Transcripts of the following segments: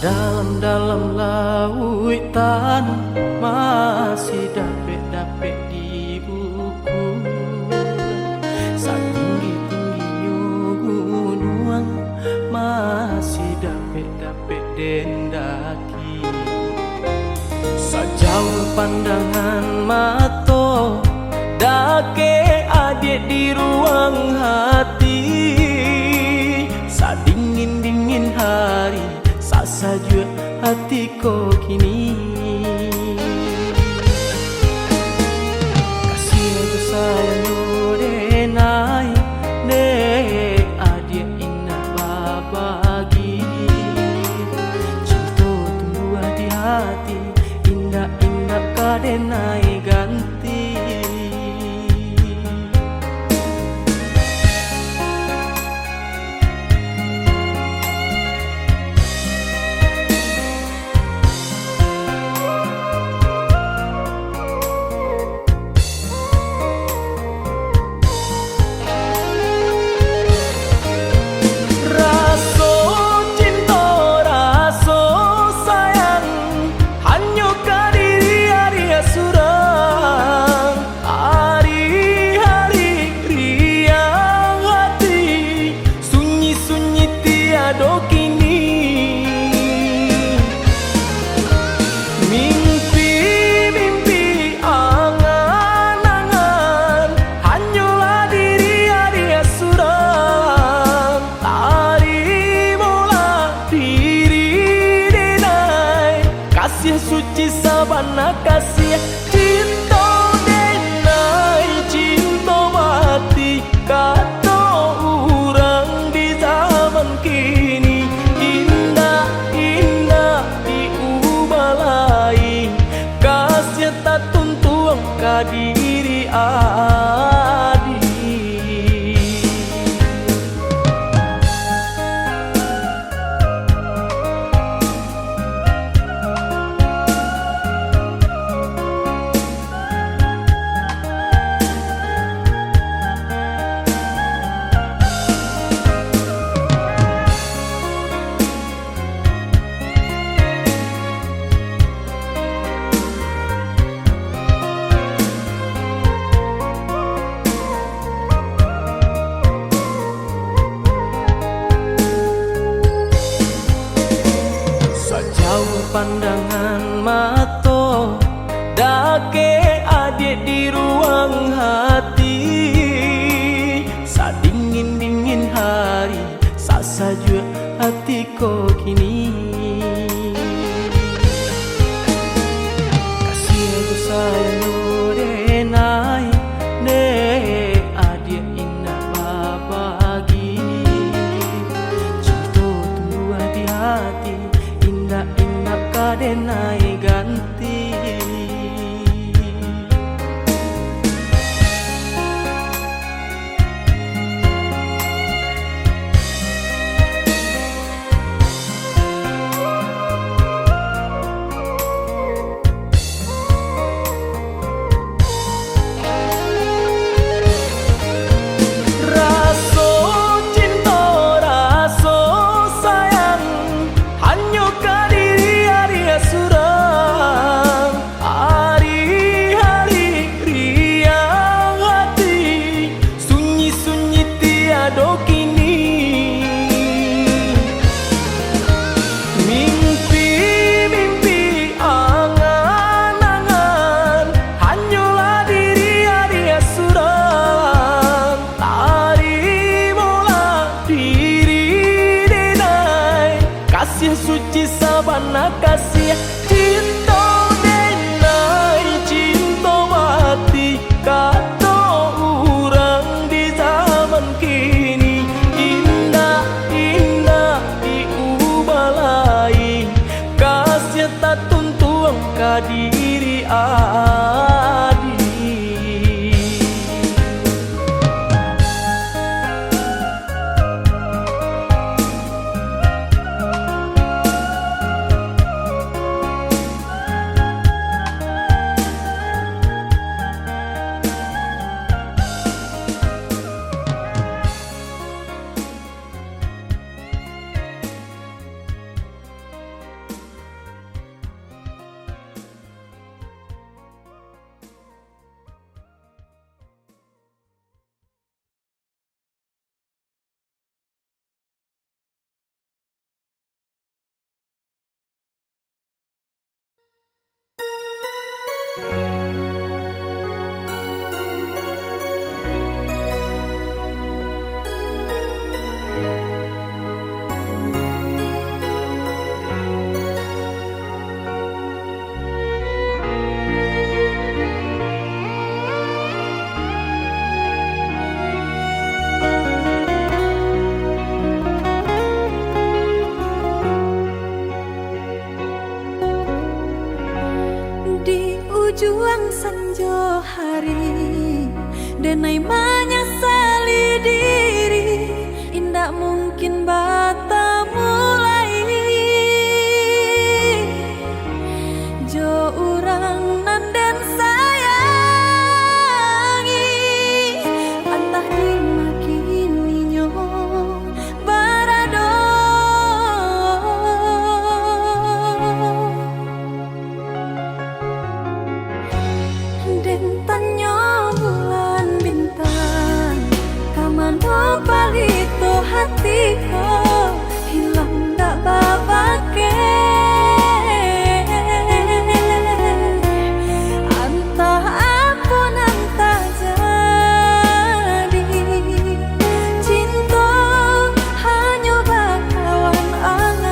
Dalam-dalam lautan masih dapet-dapet di buku. Satinggi-tingginya gunung masih dapet-dapet dendaki. Sejauh pandangan mata dake adik di ruang hati. Sadingin-dingin hari saja hatiku kini. Kasih aku sayang denai dek adik indah babagi. Cinta tumbuh di hati indah-indah kadenai ganti. Kasih suci sabana kasih cinta denai cinta mati kata orang di zaman kini. Indah-indah diubah lain kasih tak tuntung ke diri adik. Sejauh pandangan mata dake adik di ruang hati. Sadingin-dingin hari saja hatiku kini. Kasih aku sayang denai dek adik indah babagi. Cinta tumbuh di hati indah-indah kadenai ganti. Kasih suci sabana kasih cinta denai cinta mati kata orang di zaman kini. Indah-indah diubah lain kasih tak tuntung ke diri adik. Di ujung senja hari, denai menyesali diri, indak mungkin bata mulai. Jo urang nan dan sayangi, antah dimakininya barado. Den tanya bulan bintang, kamano palito hatiku, hilang dak babake. Antah apun antah jadi, cinta hanya bakawan angan.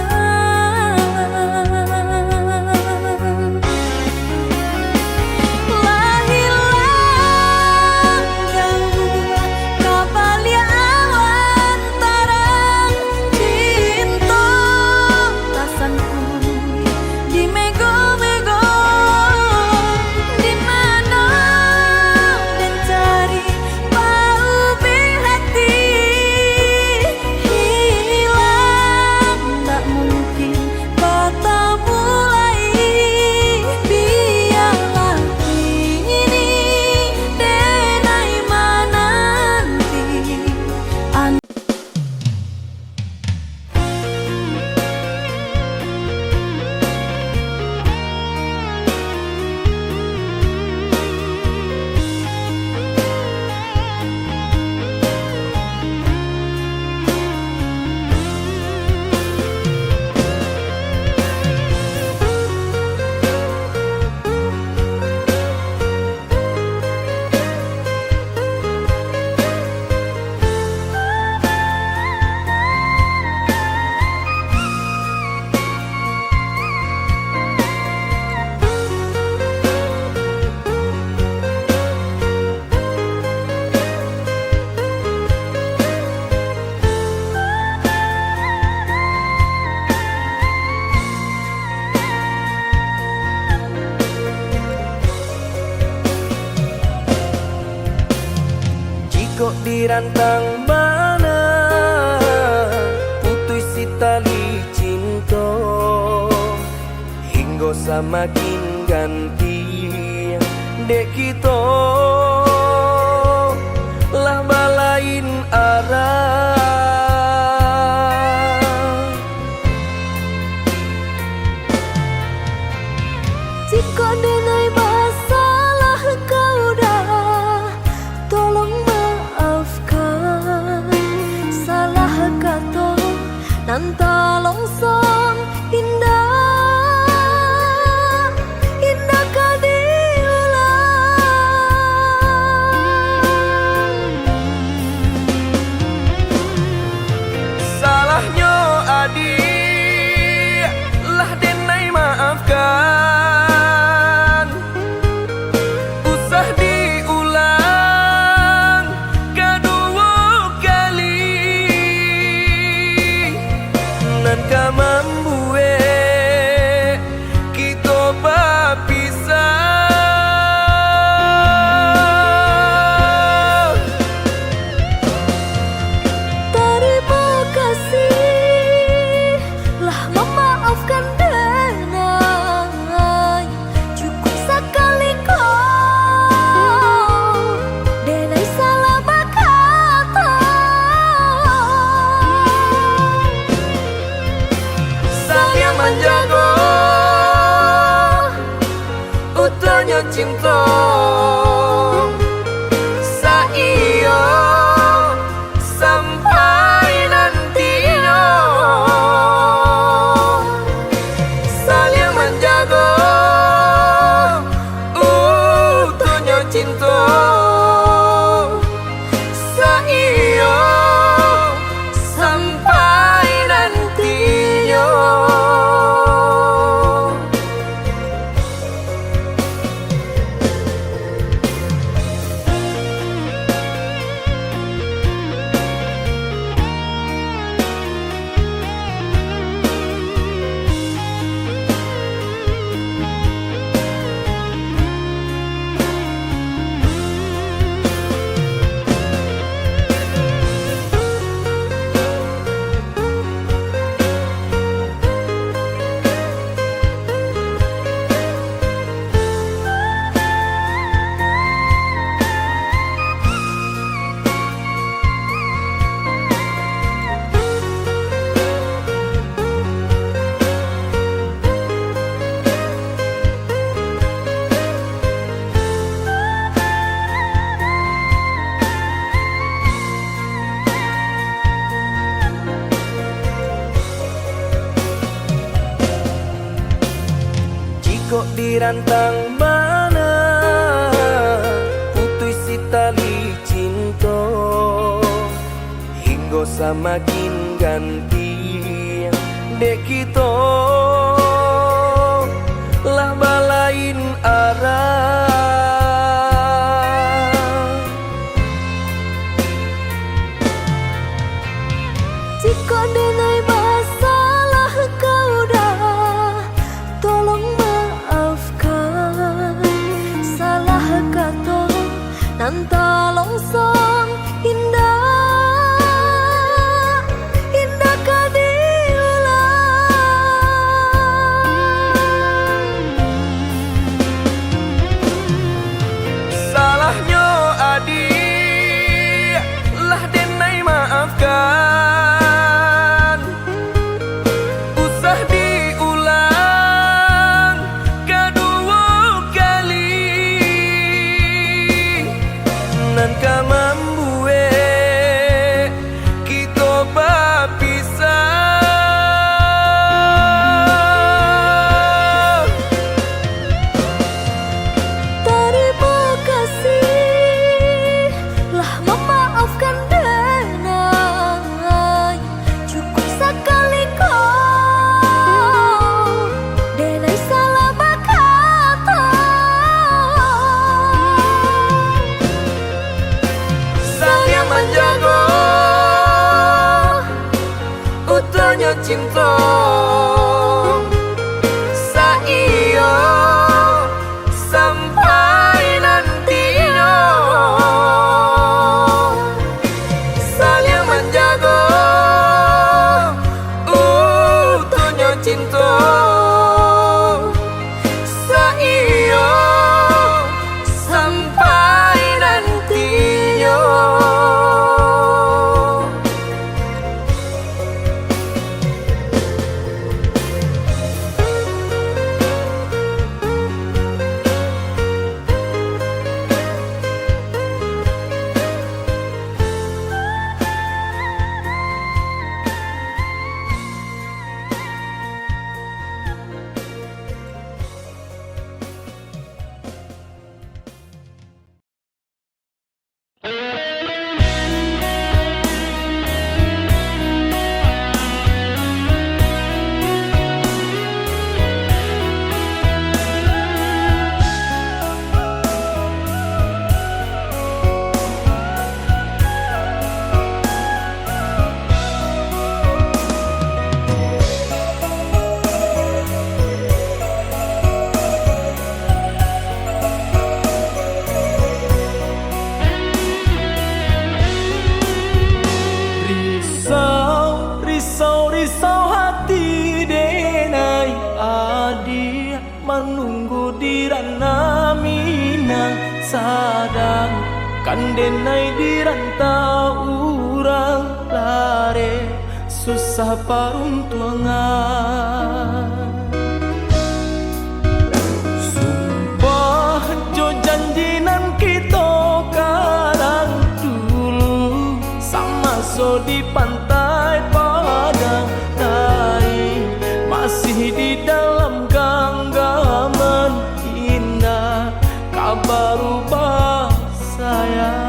Kok dirantang mana putus si tali cinta, hingga semakin ganti dek kita lah balain arah. Jika denai masalah kau dah, tolong maafkan salah kata nan talongsong indah, indah kau diulang. Salahnya adik lah denai maafkan. Menjaga utuhnya cinta saiyo sampai nantinya, saling menjaga dirantang mana putus si tali cinta hingga semakin ganti dek kita lah balain arah. Jika denai masalah kau dah, tolong maafkan. Salah kata nan tolong song indah, indah kau diulang. Salahnya adik lah denai maafkan. Nan ka membuat kita berpisah. Terima kasih lah memaafkan denai. Cukup sekali kau denai salah berkata. Sayang menjaga utuhnya cinta saiyo sampai nantinya. Sayang menjaga utuhnya cinta saiyo sampai nantinya. Risau hati denai adi menunggu di ranah minang sadang kan denai di rantau urang lare susah paruntuangan. Sumpah jo janjinan kita kalang dulu sama so di pantai padang tai masih di dalam genggaman indah kabar ubah sayang.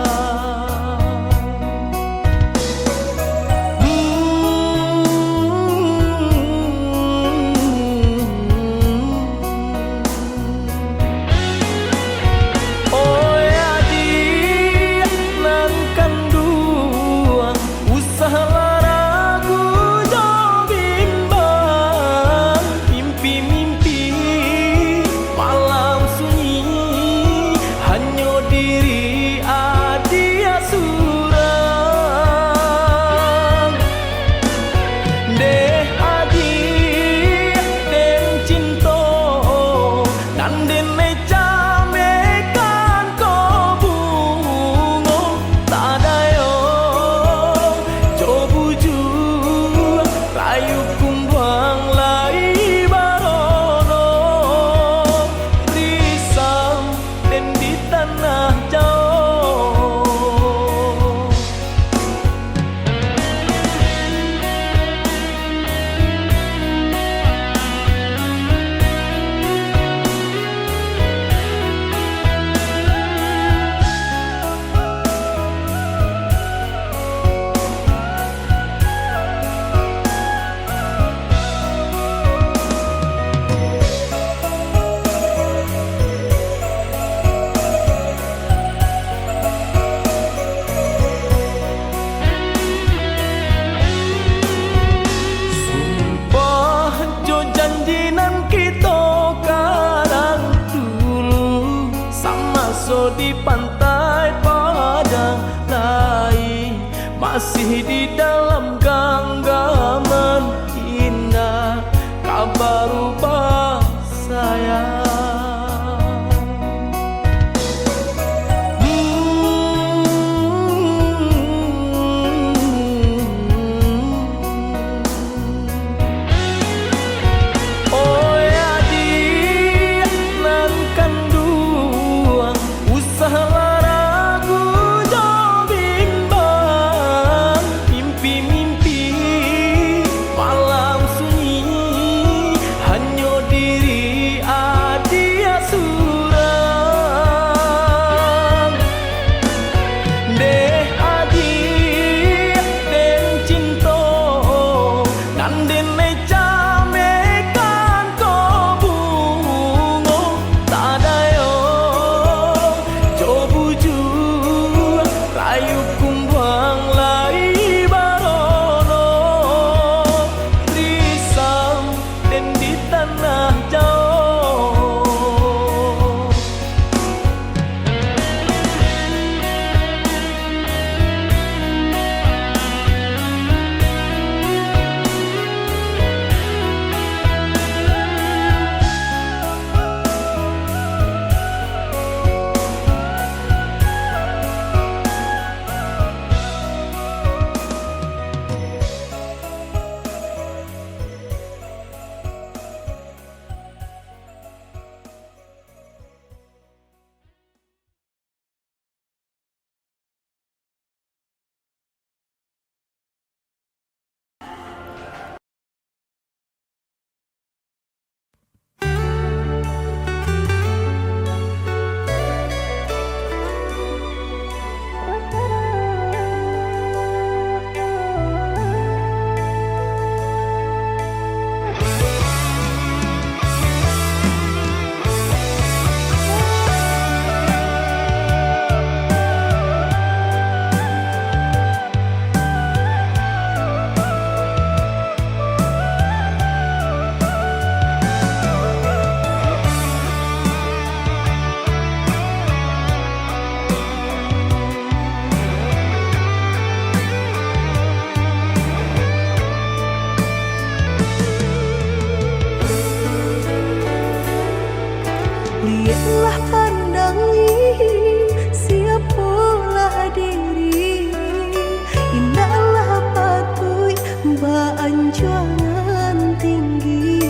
anjuran tinggi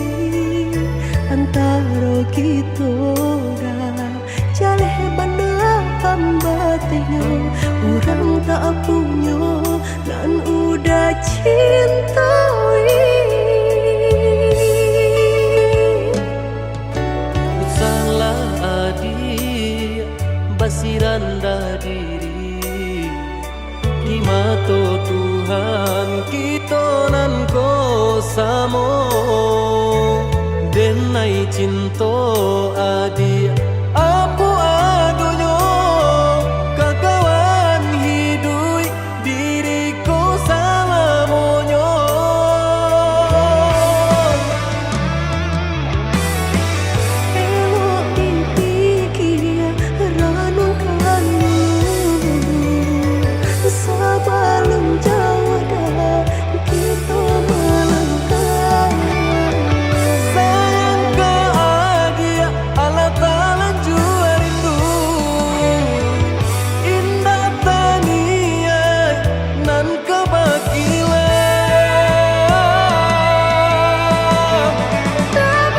antara kita dah jaleh benda pambatnya orang tak punya dan udah cintai. Salah adik basiran dah diri di mata Tuhan kita nan ko samo denai cinta adik apa adonyo kakawan hidup diriku salamonyo. Elok dipikir renungkan sebelum jauh dah kita melangkah. Sayang ke adik Allah Ta'ala jua rindu indah tania nan kebakilan. Tak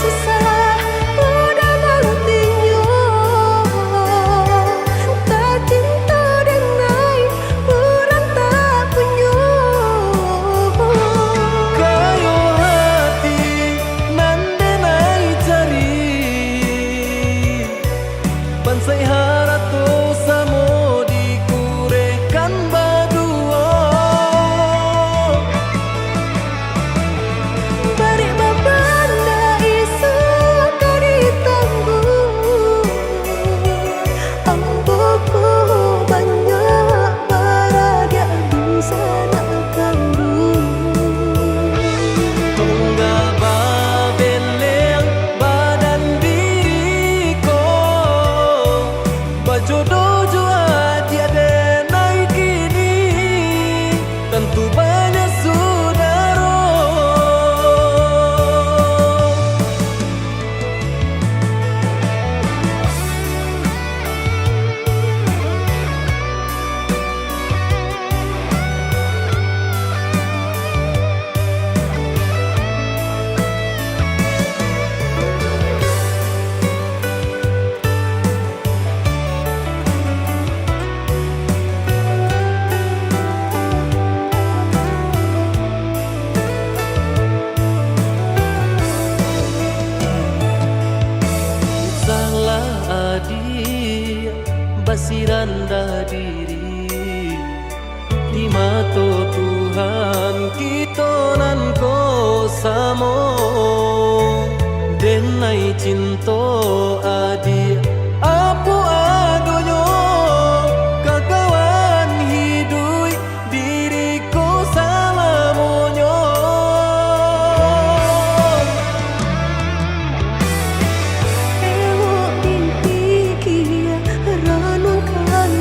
susah udah nantinya tak cinta denai orang tak punya. Kayo hati nan denai cari bansai harato samo dikurekan badua. Bari babanda isu kari tangguh amboku banyak baradia bisa nak kandung. Tunggal babeleng badan diriku bajodoh jua tiada naik kini tentu banyak saudara. Salah adik basiran dah diri di mata Tuhan kita nan ko samo denai cinta adik apa adonyo kakawan hidup diriku salamonyo. Elok dipikir renungkan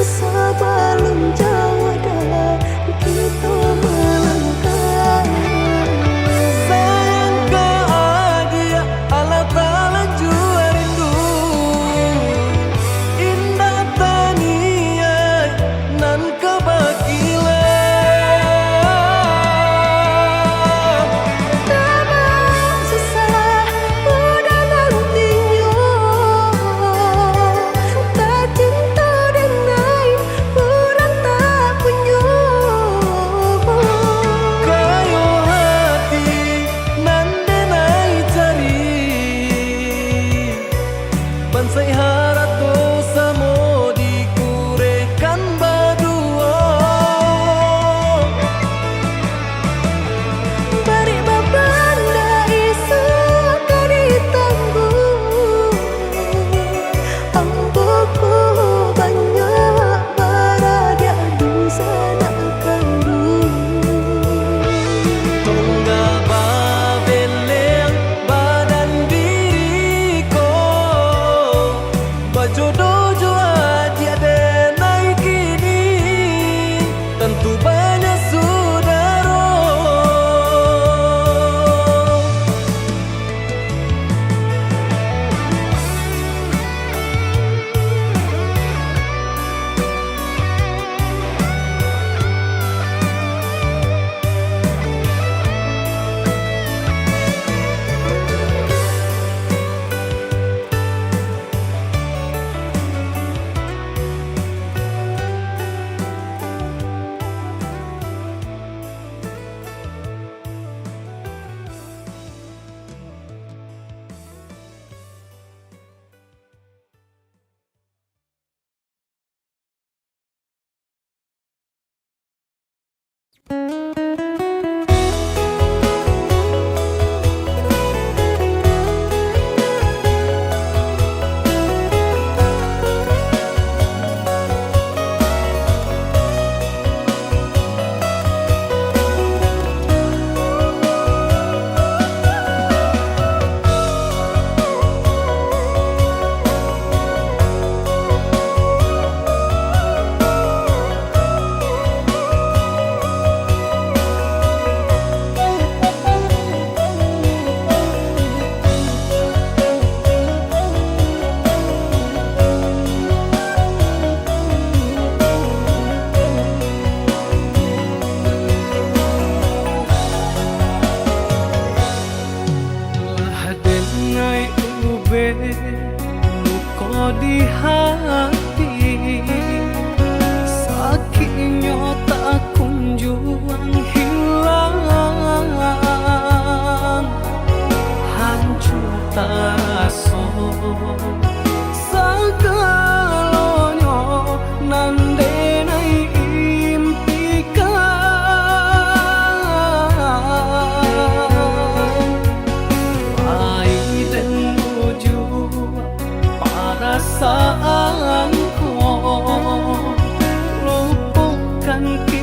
sebelum jauh dah kita melangkah. Sayang ke adik Allah Ta'ala jua rindu indah tania nan kebakilan. Tak susah udah nantinya tak cinta denai orang tak punya. Kayo hati nan denai cari bansai harato samo dikurekan badua. Bari babanda isu kari tangguh amboku banyak baradia bisa nak kandung. Tunggal babeleng badan diriku bajodoh jua tiada naik kini tentu banyak saudara.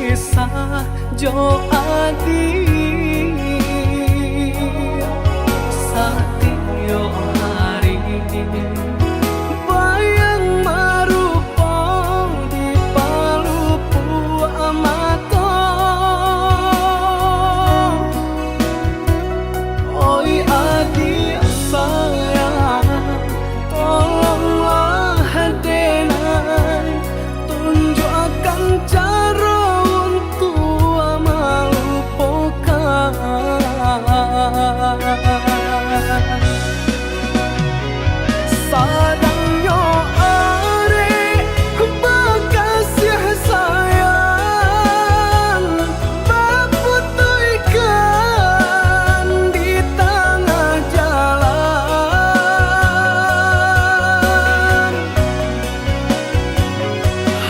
kisah Jo Adi Satyo hari bayang marupa di palupu amato oi Adi sayang tolonglah denai tunjukkan cara untuk melupakan sadangnya are bekasih sayang berputihkan di tengah jalan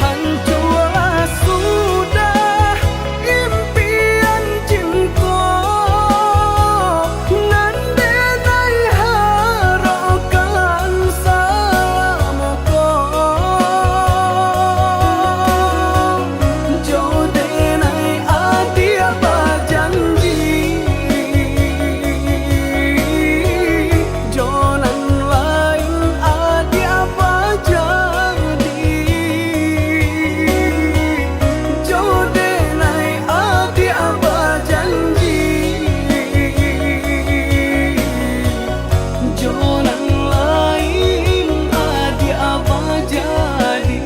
hancurlah sudah impian cinta nan denai harapkan salamku jo denai adi apa janji jonan lain adi apa jadi jo denai adi apa janji jonan lain adi apa jadi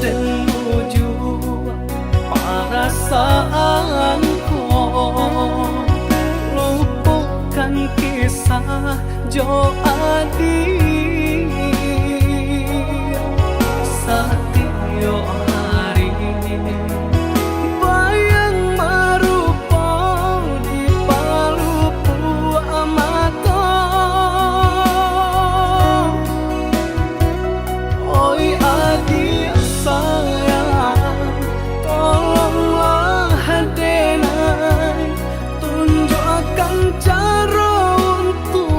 dan menuju perasaanku lupakan kisah Jo Adi Satyo hari bayang marupa di palupu amato oi Adi sayang tolonglah denai tunjukkan cara untuk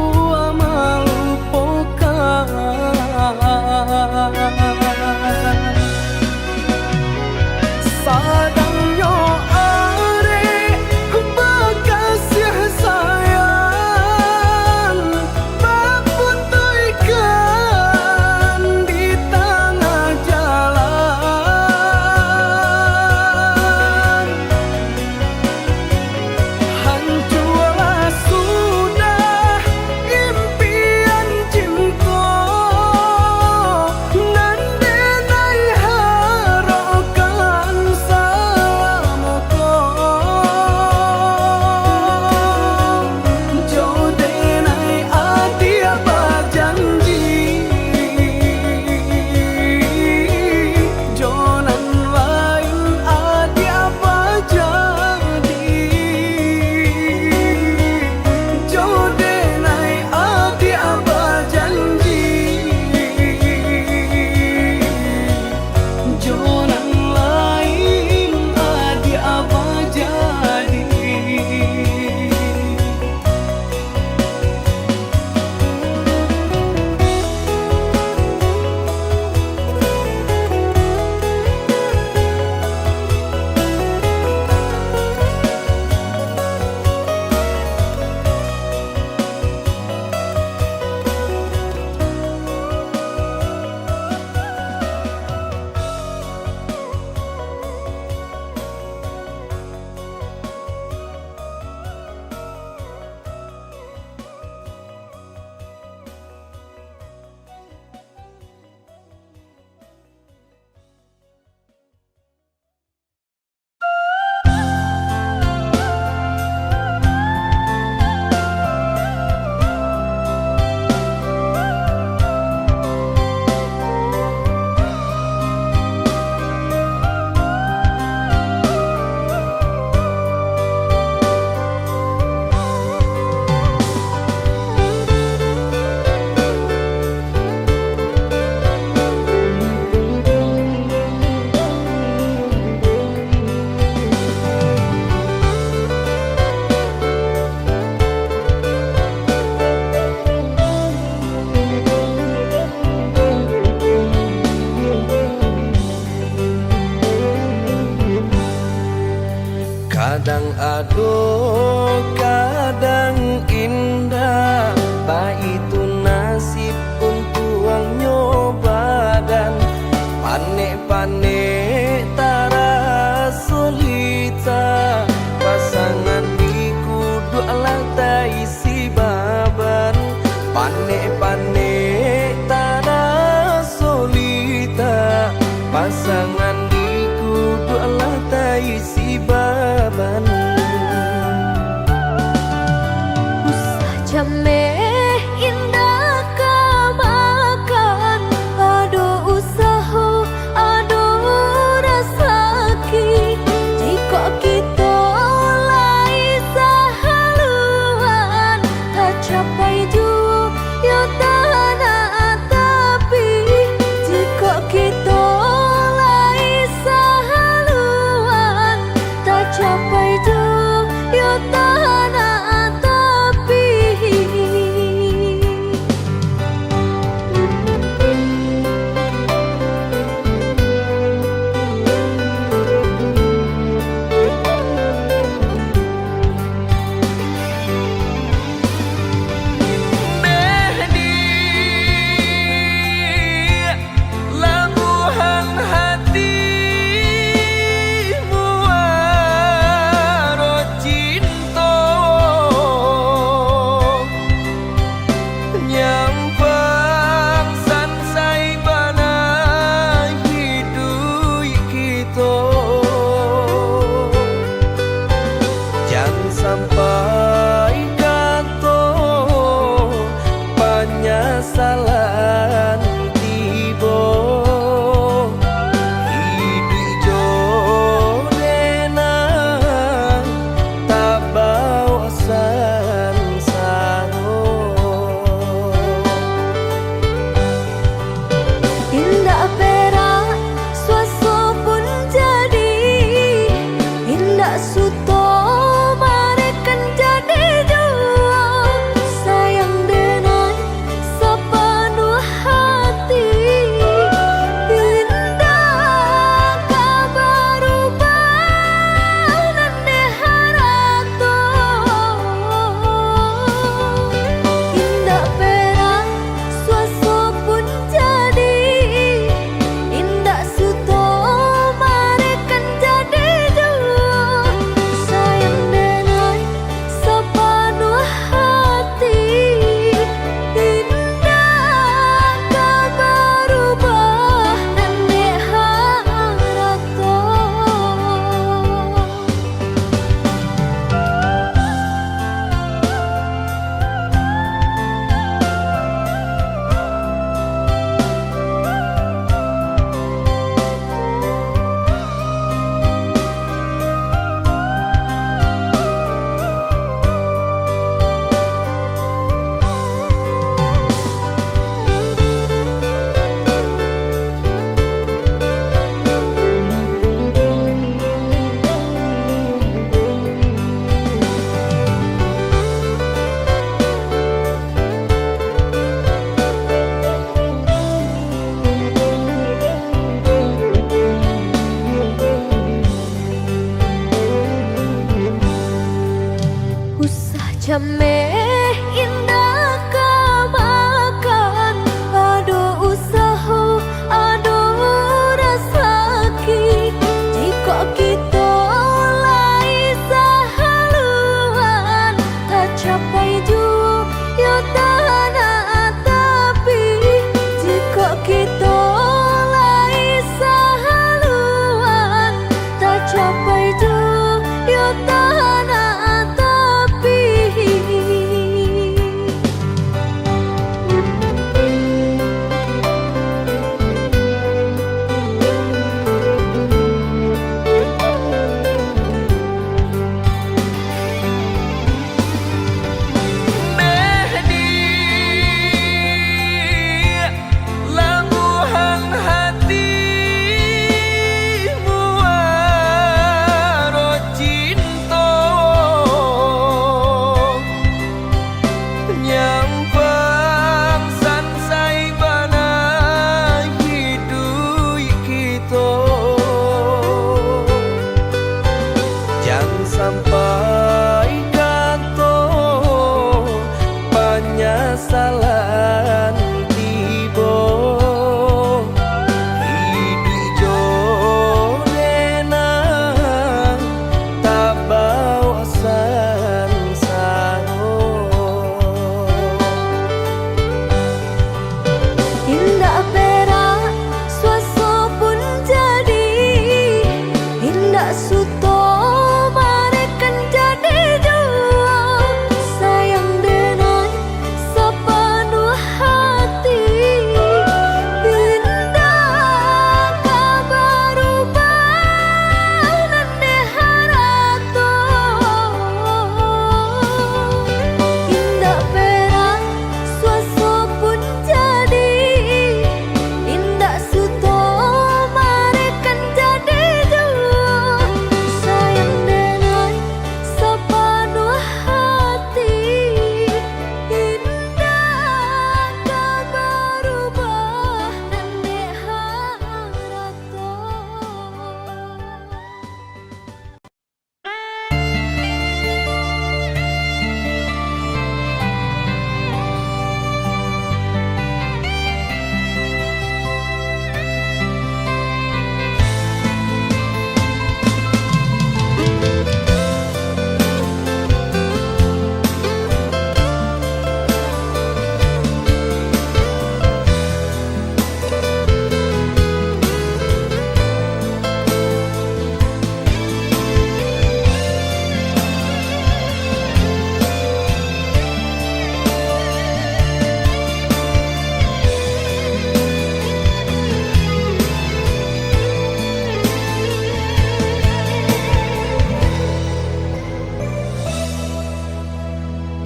melupakan Bah itu nasib untuk ang nyoba dan panek-panek tara solita. Pasangan di kudu alat isi baban. Panek-panek tara solita. Pasangan di kudu alat isi baban. Usah jameh indah kamakan, aduh usaha, aduh rasaki. Jika kita lai sahaluan, tak capai jua ya tanah tapi. Jika kita lai sahaluan, tak capai jua ya tanah tapi. Labuhan hatimu waro cinta nyampang sansai bana hidup kita. Jangan sampai kata penyesalan tiba. Hidup jodena tak bawa sansaro. Indah perak suaso pun jadi, indah suto marekan jadi jua. Sayang denai sepenuh hati, indah kabar ubah nande harato. Indah perak suaso pun jadi, indah suto marekan jadi jua. Sayang denai sepenuh hati, indah kabar ubah nande harato. Usah jameh indah kamakan, aduh usaha, aduh rasaki. Jika kita lai sahaluan, tak capai jua ya tanah tapi. Jika kita lai sahaluan, tak capai jua ya tanah tapi. Labuhan hatimu waro cinta nyampang sansai bana hidup kita. Jangan sampai kata banyak salan tibo Hidi jonena tak bau asan saro Indah perak suaso pun jadi Indah suto marekan jadi jua Sayang denai sepenuh hati Indah kabar ubah nande harato Indah perak suaso pun jadi Indah suto marekan jadi jua Sayang denai sepenuh hati Indah kabar ubah nande harato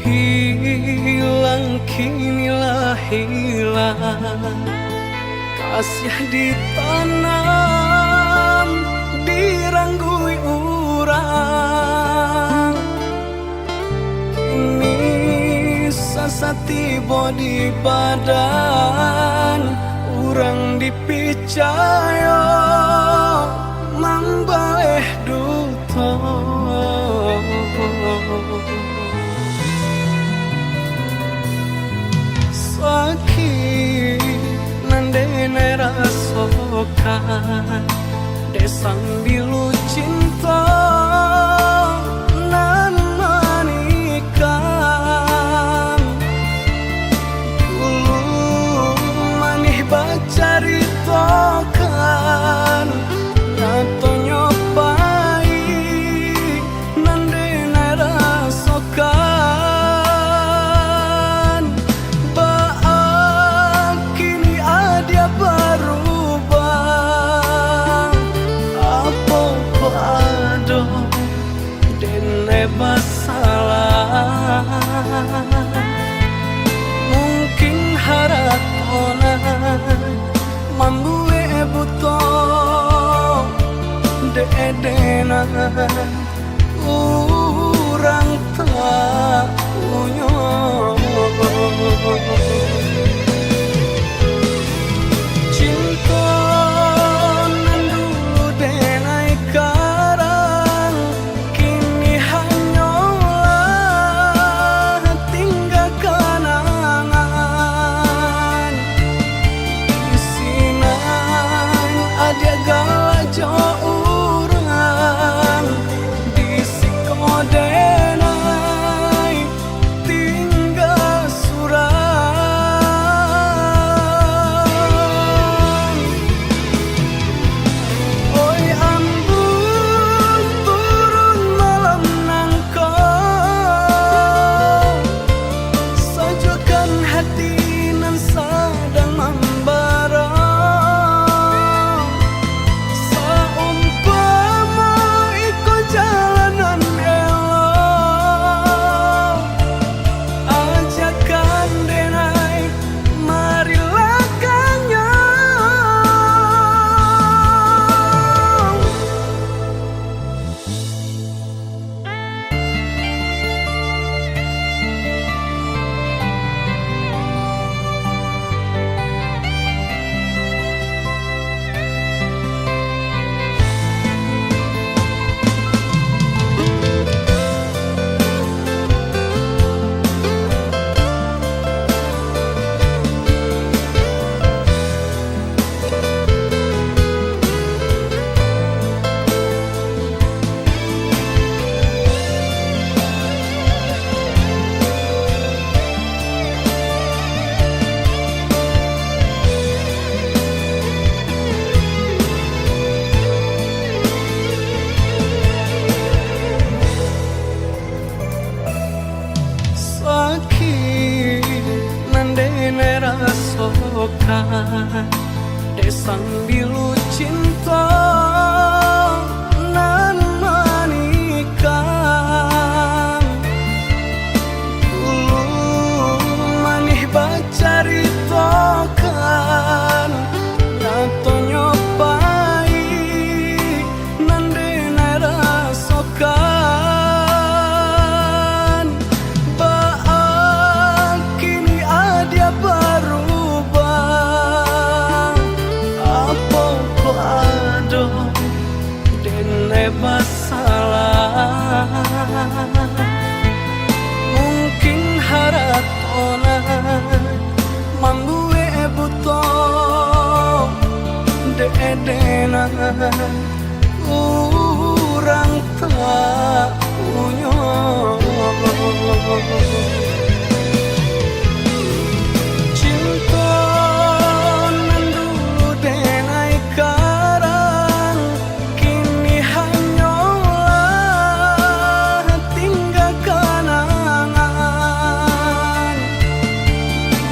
Hilang kinilah hilang Kasih ditanam Diranggui urang Kini sasa tiba di badan Urang dipicaya Mambaleh duto Sakit nandene rasokan Desang bilu cinta nan manikan Dulu manih baca ritokan Nato nyopai nandene rasokan Masalah mungkin haratona mambue buto deedena urang tak unyo cinta nan dulu denai karang kini hanyalah tinggal kenangan isinan ada galajo urang di tokan desang bilu cinta nan manikang ulun manih bacari tokan nato nyopai nandena rasokan baak kini adia berubah apa ko ado dene masalah mungkin haratona mambue buto dedena urang tak punya cinta nan dulu denai karang kini hanyalah tinggal kenangan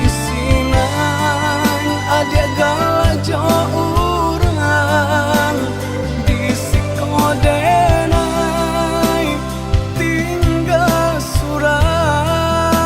isinan ada galajo urang di sikodenai tinggal surat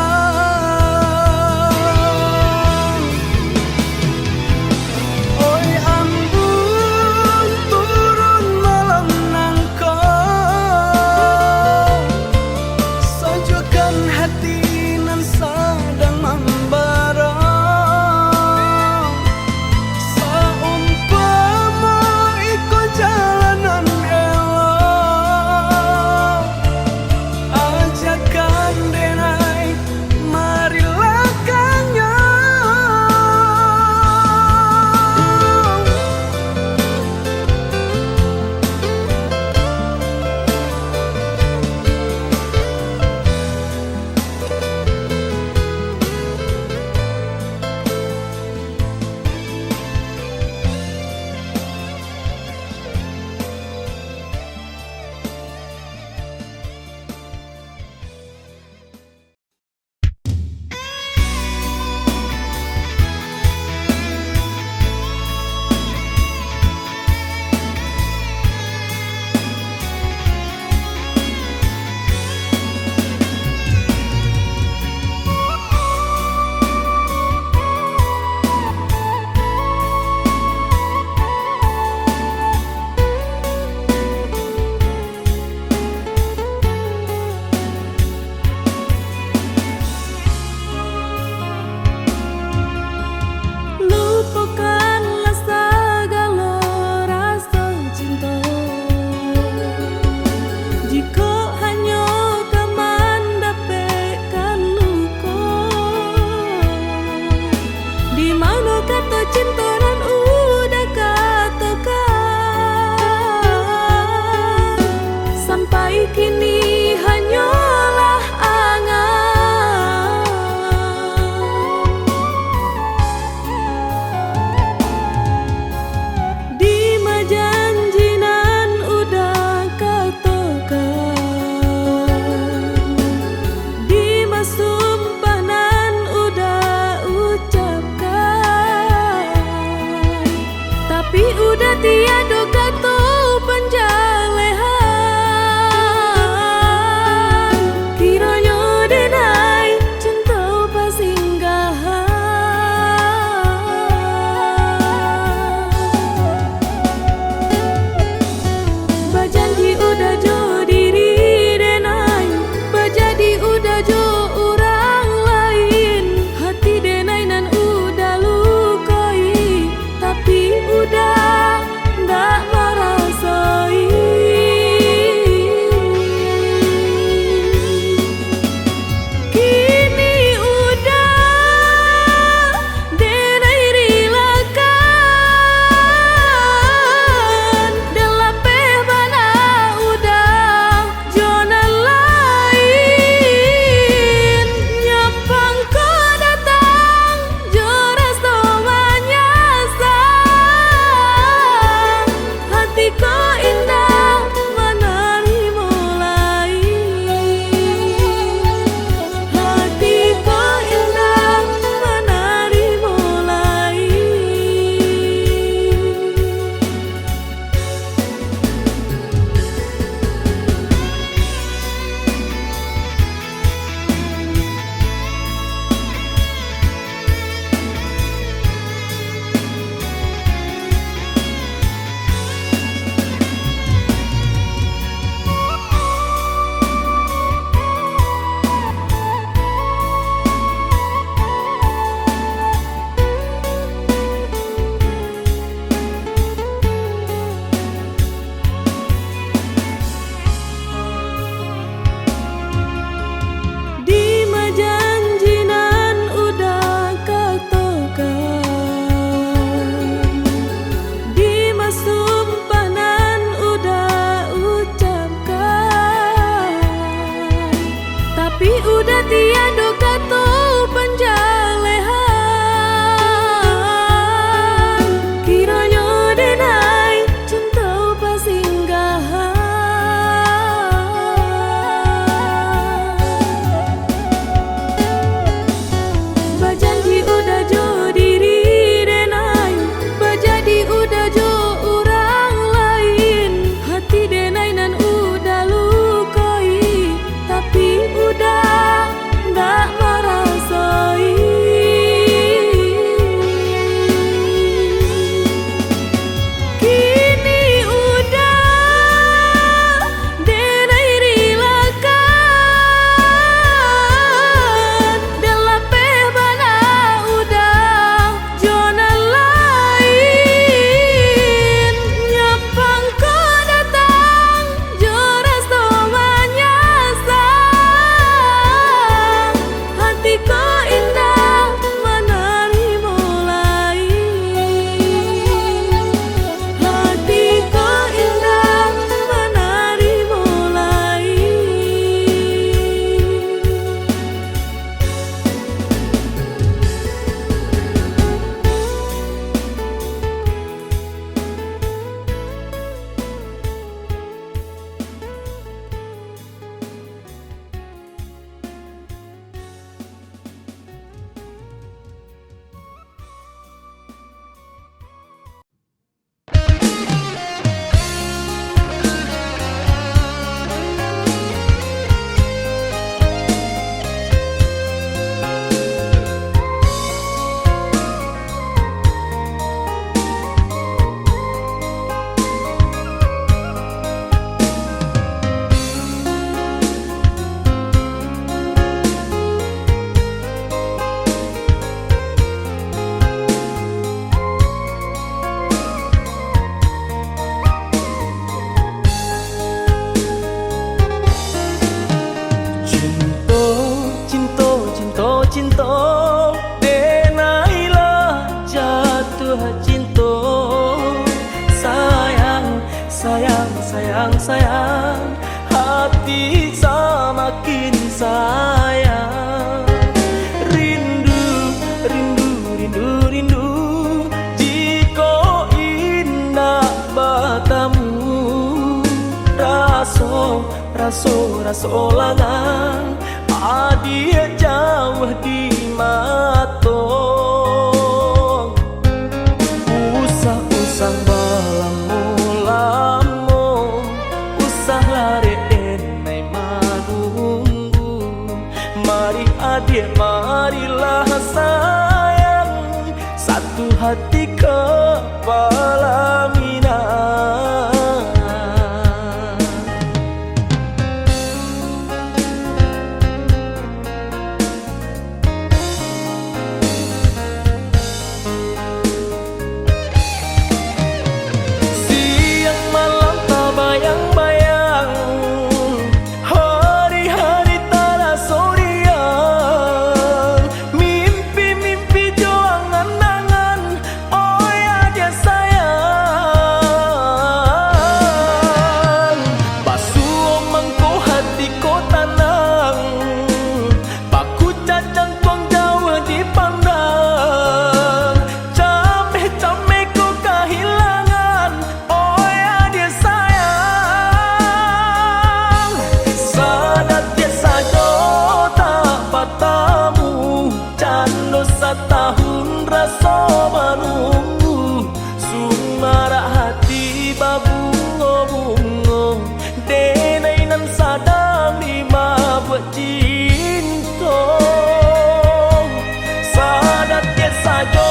sayang, hati semakin sayang. Rindu, rindu, rindu, rindu, jika indah bertemu. Raso, raso, raso langang, adia jauh di matong. Usah-usah balamu-lamu, usah lari enai manunggu. Mari adik, marilah sayang, satu hati kepala minang. Tahun rasa menunggu, sumarak hati babungo-bungo, denai nan sadang lima buat cinta. Sadat ke sajo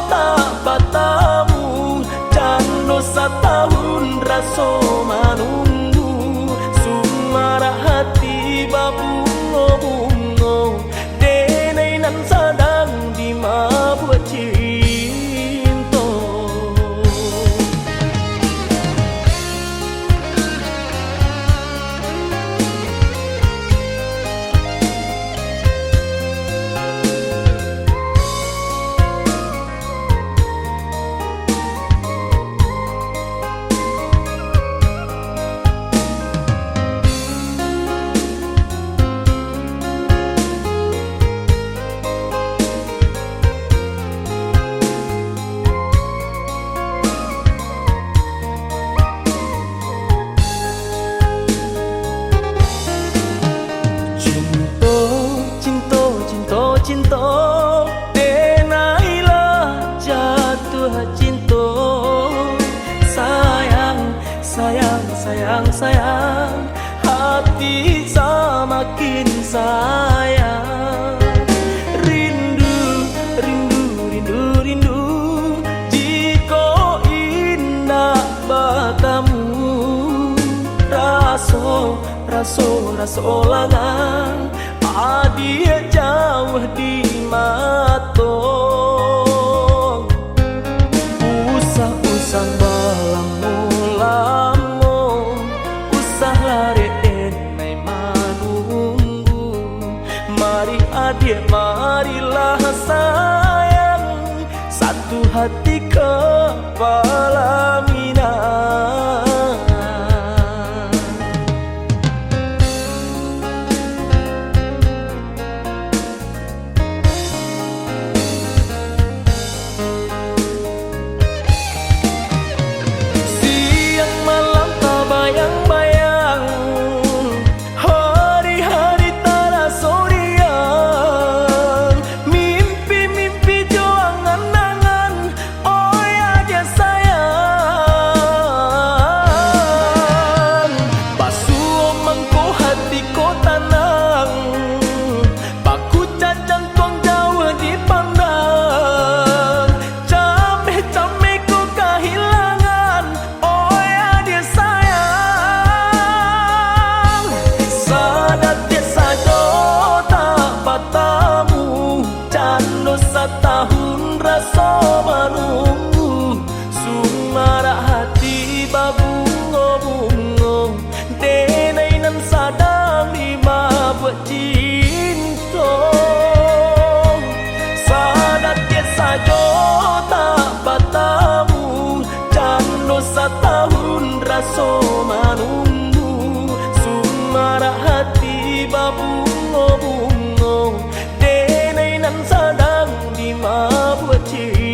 tak bertemu, jano setahun rasa menunggu, sumarak hati babungo-bungo, denai nan sadang buat cinta. Cinta, denailah jatuh cinta. Sayang, sayang, sayang, sayang, hati semakin sayang. Rindu, rindu, rindu, rindu, jika indah bertemu. Raso, raso, raso langang, adia jauh di matong. Usah-usah balamu-lamu, usah lari enai manunggu. Mari adik, marilah sayang, satu hati kepala minang. Setahun rasa menunggu, sumarak hati babungo-bungo, denai nan sadang lima buat cinta. Sadat ke sajo tak bertemu, jano setahun rasa menunggu. lama buat cinta.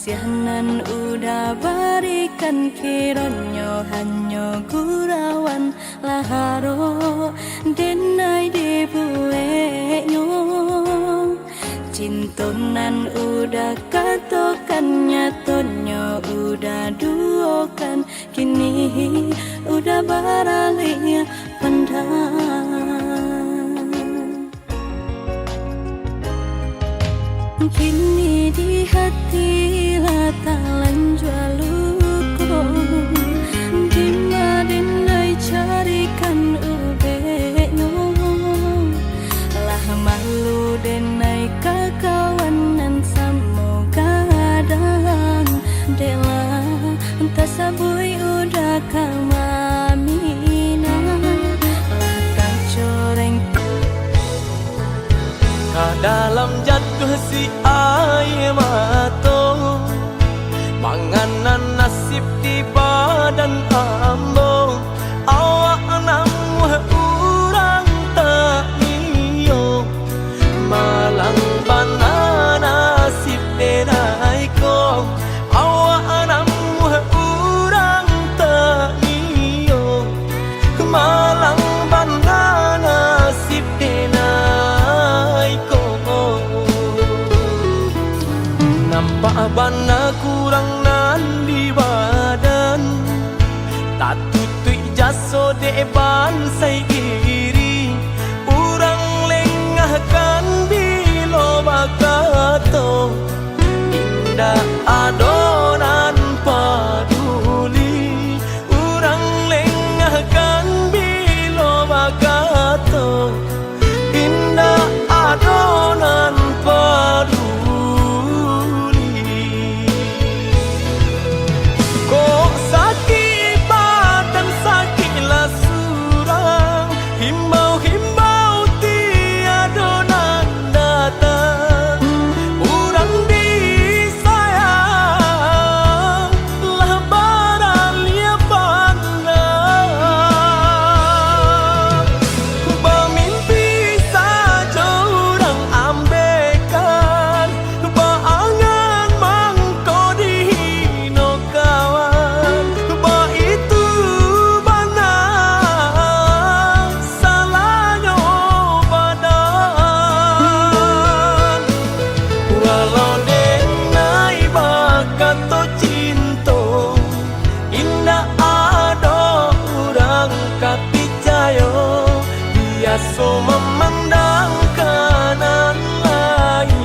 Kasihanan udah barikan kironyo hanyo gurawan laharo denai debuenyo cintonan udah katokan nyatonyo udah duokan kini udah baralih pandang kini di hati latalan jualuko dimadinai carikan ubeno lah malu denai kakawanan samoga dan dela entah sabui udah kamamina lah kacoreng dalam jatuh si air mato manganan nasib di badan ambo awak namu urang tak iyo malang bana nasib denai ko awak namu urang tak iyo malang bana nasib denai ko nampak bana kurang nan di badan tak tutui jaso deban sai iri urang lengahkan bilo bakato indah adonan paduli urang lengahkan bilo bakato indah adonan paduli so memandang kanan lain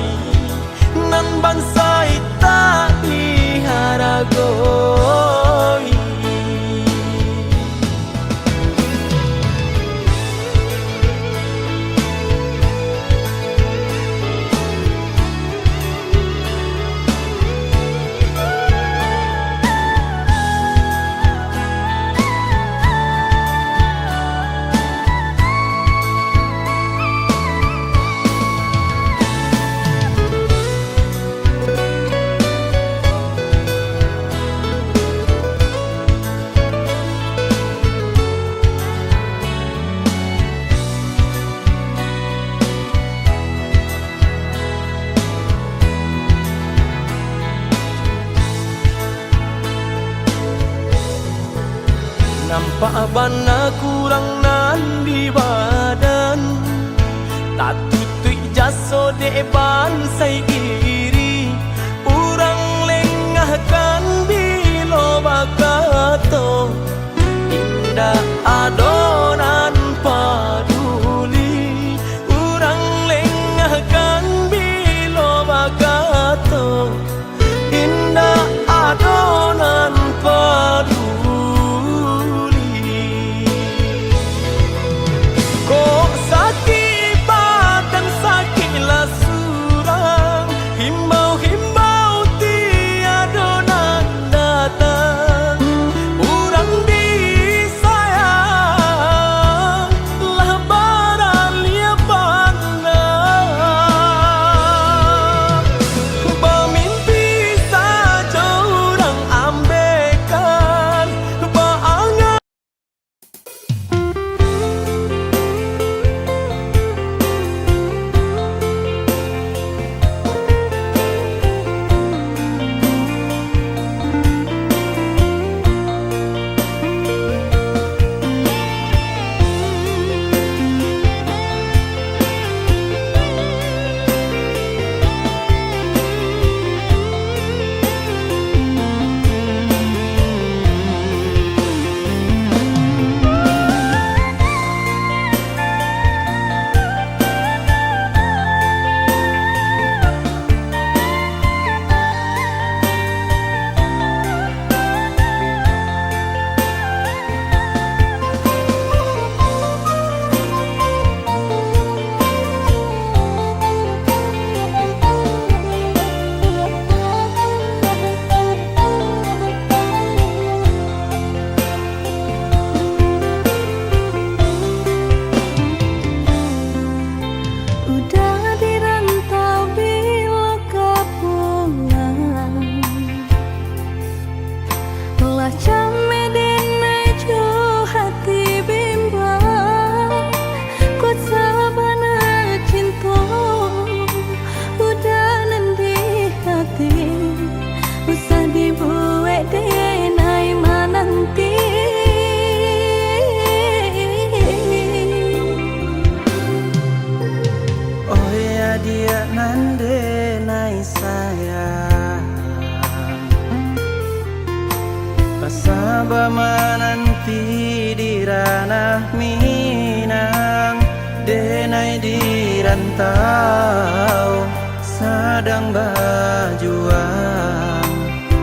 nan bangsa tak diharagoi nampak bana kurang nan di badan tak tutui jaso deban sai iri urang lengahkan bilo bakato indah adonan paduli urang lengahkan bilo bakato indah adonan paduli ko denai sayang Pasaba mananti di ranah Minang Denai di rantau Sedang berjuang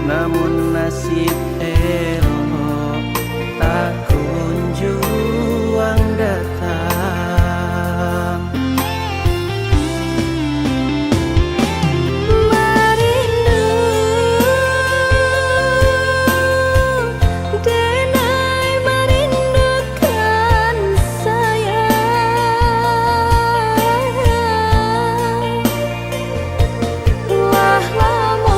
Namun nasib elok Tak kunjung datang Merindu denai merindukan sayang Wah lamun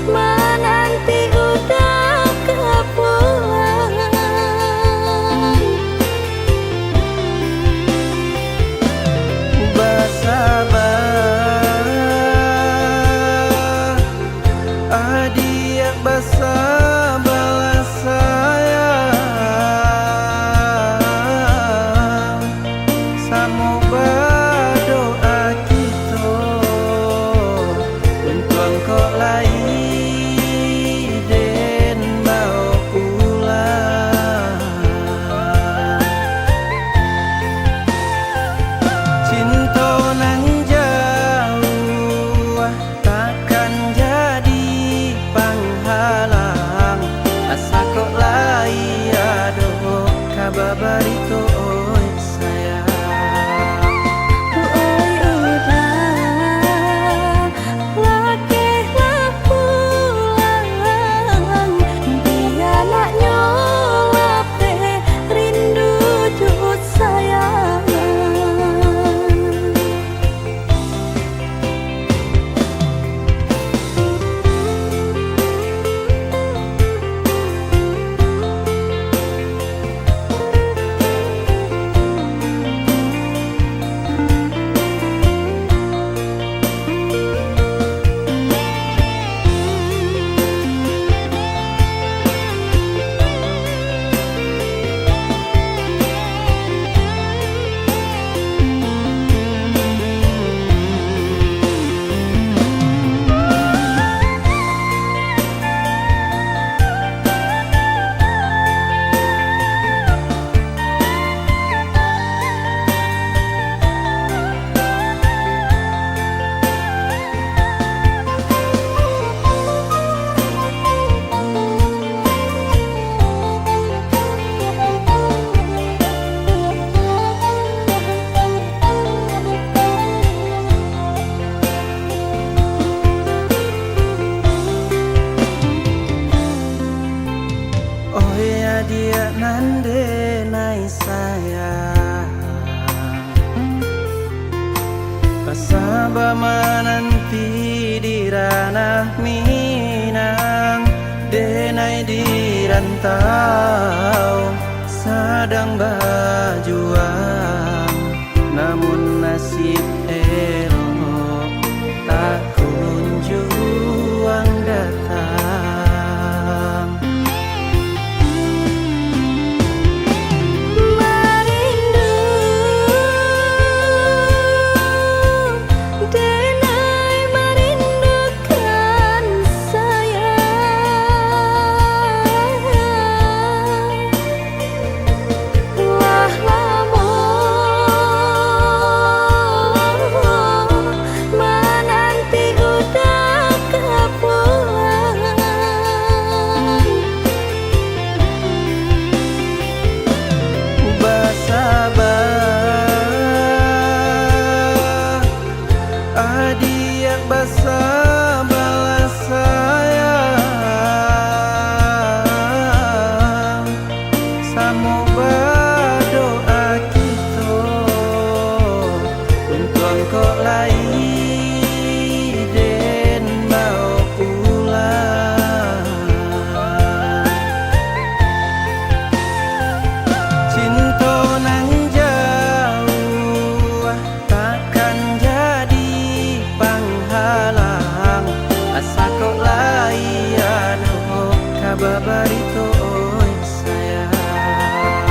menanti udah kepulang Basabar Adia basabar sayang Samu berdoa kita Untuk engkau lain dan mau pulang Cinta nang jauh takkan jadi penghalang Asa kok lai aduh kababari oi sayang Oi udah lakelah pulang Dia nak nyolap rindu jut sayang Oh ya dia nande nai sayang Pasaba menanti di ranah Minang Denai di rantau Sedang berjuang Namun nasib elok Tak kunjung datang Merindu denai merindukan sayang Wah lamun menanti udah kepulang Basabar Adia basabar sayang Samu berdoa kita Untuk engkau lain dan mau pulang Cinta nang jauh takkan jadi penghalang Asa kok lai aduh kababari oi sayang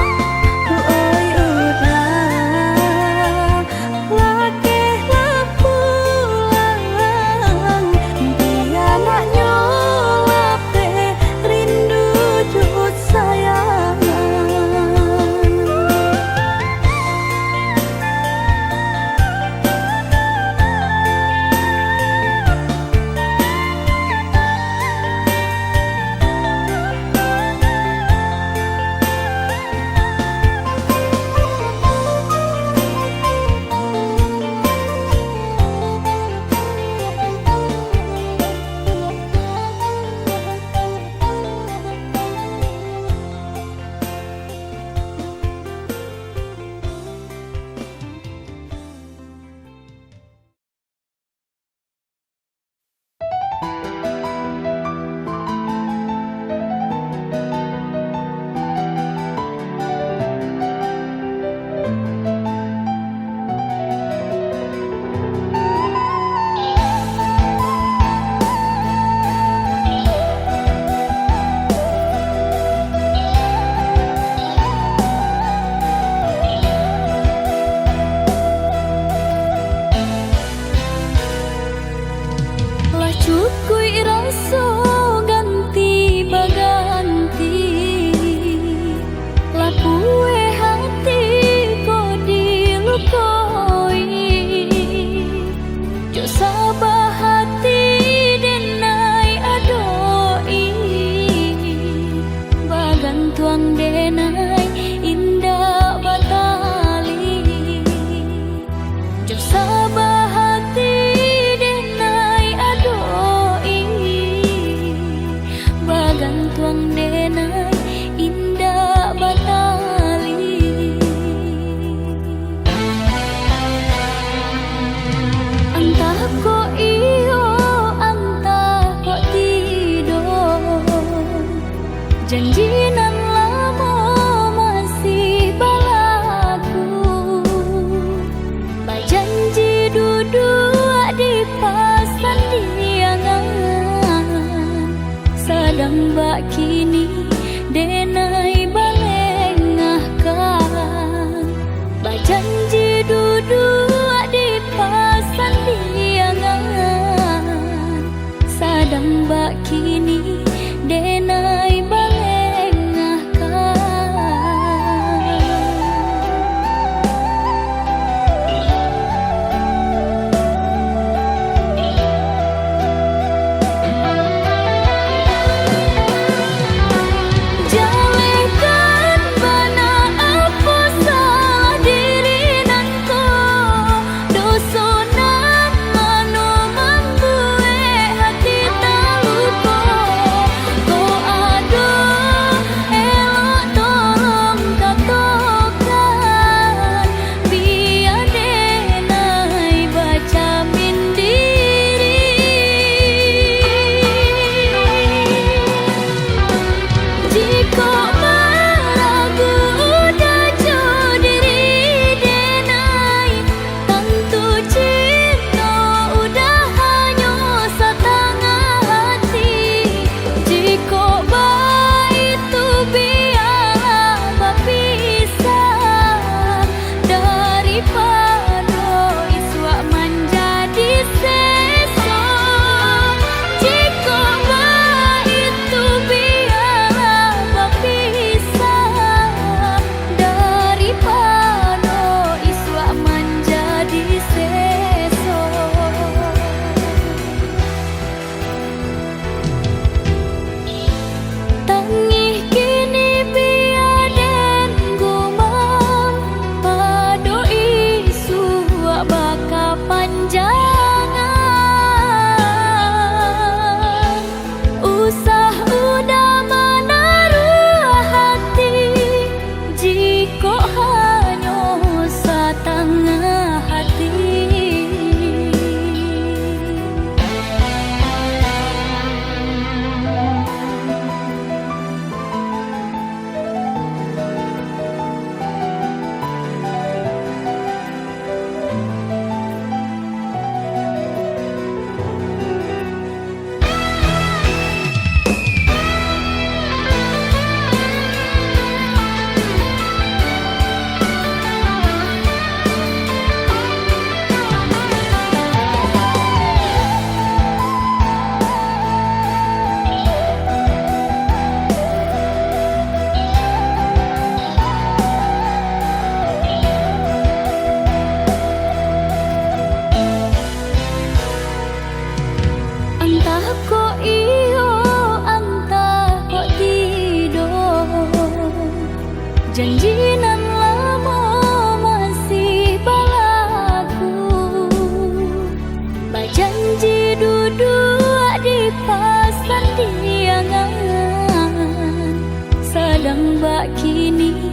tiba kini